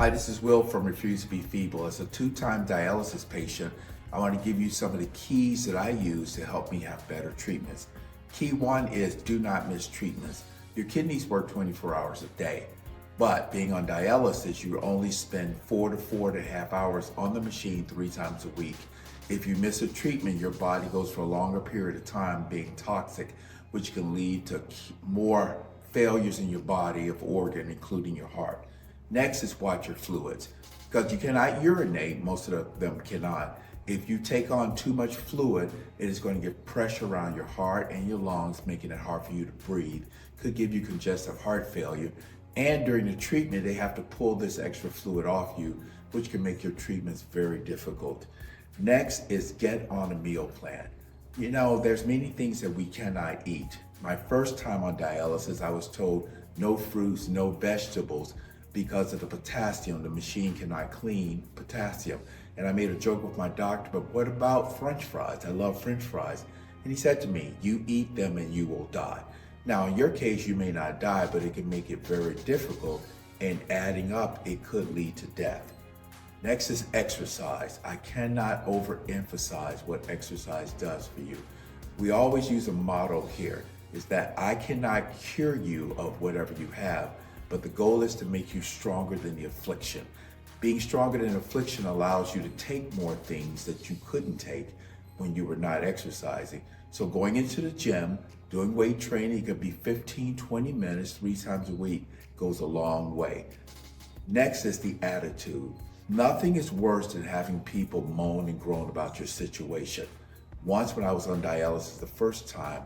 Hi, this is Will from Refuse to Be Feeble. As a two-time dialysis patient, I want to give you some of the keys that I use to help me have better treatments. Key one is do not miss treatments. Your kidneys work 24 hours a day, but being on dialysis, you only spend 4 to 4.5 hours on the machine 3 times a week. If you miss a treatment, your body goes for a longer period of time being toxic, which can lead to more failures in your body of organ, including your heart. Next is watch your fluids, because you cannot urinate, most of them cannot. If you take on too much fluid, it is going to give pressure around your heart and your lungs, making it hard for you to breathe. Could give you congestive heart failure. And during the treatment, they have to pull this extra fluid off you, which can make your treatments very difficult. Next is get on a meal plan. You know, there's many things that we cannot eat. My first time on dialysis, I was told no fruits, no vegetables, because of the potassium. The machine cannot clean potassium. And I made a joke with my doctor, but what about French fries? I love French fries. And he said to me, you eat them and you will die. Now, in your case, you may not die, but it can make it very difficult, and adding up, it could lead to death. Next is exercise. I cannot overemphasize what exercise does for you. We always use a motto here, is that I cannot cure you of whatever you have, but the goal is to make you stronger than the affliction. Being stronger than affliction allows you to take more things that you couldn't take when you were not exercising. So going into the gym, doing weight training, it could be 15, 20 minutes, 3 times a week, goes a long way. Next is the attitude. Nothing is worse than having people moan and groan about your situation. Once when I was on dialysis the first time,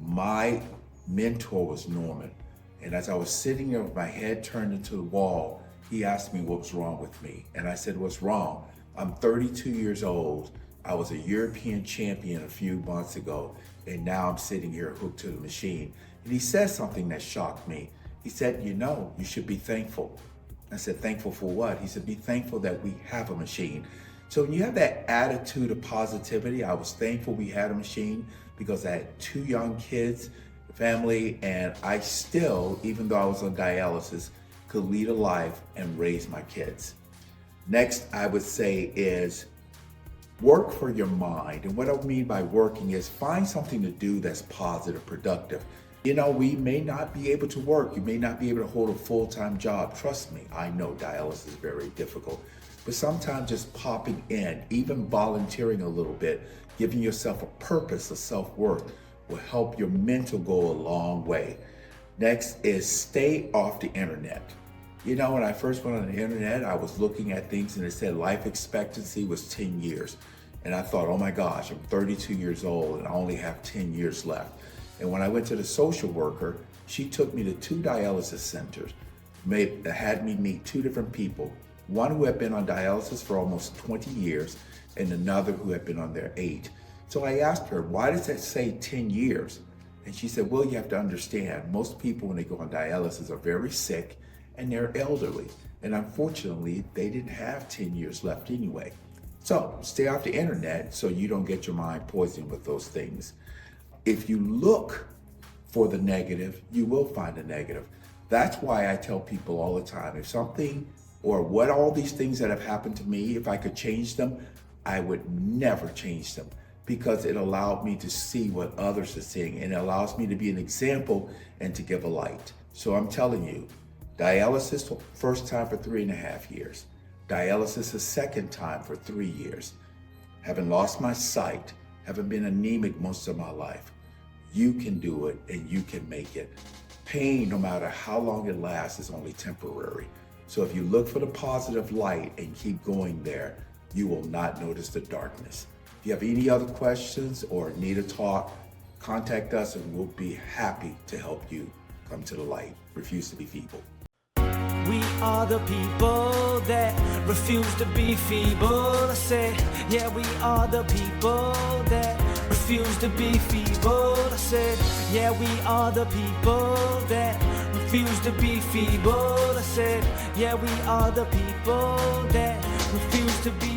my mentor was Norman. And as I was sitting there with my head turned into the wall, he asked me what was wrong with me. And I said, what's wrong? I'm 32 years old. I was a European champion a few months ago, and now I'm sitting here hooked to the machine. And he said something that shocked me. He said, you know, you should be thankful. I said, thankful for what? He said, be thankful that we have a machine. So when you have that attitude of positivity, I was thankful we had a machine because I had 2 young kids, family, and I still, even though I was on dialysis, could lead a life and raise my kids. Next, I would say is work for your mind. And what I mean by working is find something to do that's positive, productive. You know, we may not be able to work. You may not be able to hold a full-time job. Trust me, I know dialysis is very difficult. But sometimes just popping in, even volunteering a little bit, giving yourself a purpose, a self-worth, will help your mental go a long way. Next is stay off the internet. You know, when I first went on the internet, I was looking at things and it said life expectancy was 10 years. And I thought, oh my gosh, I'm 32 years old and I only have 10 years left. And when I went to the social worker, she took me to 2 dialysis centers, had me meet 2 different people, one who had been on dialysis for almost 20 years and another who had been on there 8. So I asked her, why does that say 10 years? And she said, well, you have to understand, most people when they go on dialysis are very sick and they're elderly. And unfortunately, they didn't have 10 years left anyway. So stay off the internet so you don't get your mind poisoned with those things. If you look for the negative, you will find the negative. That's why I tell people all the time, if something or what all these things that have happened to me, if I could change them, I would never change them, because it allowed me to see what others are seeing, and it allows me to be an example and to give a light. So I'm telling you, dialysis first time for 3.5 years, dialysis the second time for 3 years, having lost my sight, having been anemic most of my life. You can do it and you can make it. Pain, no matter how long it lasts, is only temporary. So if you look for the positive light and keep going there, you will not notice the darkness. If you have any other questions or need a talk, contact us and we'll be happy to help you come to the light. Refuse to be feeble. We are the people that refuse to be feeble. I said, yeah, we are the people that refuse to be feeble. I said, yeah, we are the people that refuse to be feeble. I said, yeah, we are the people that refuse to be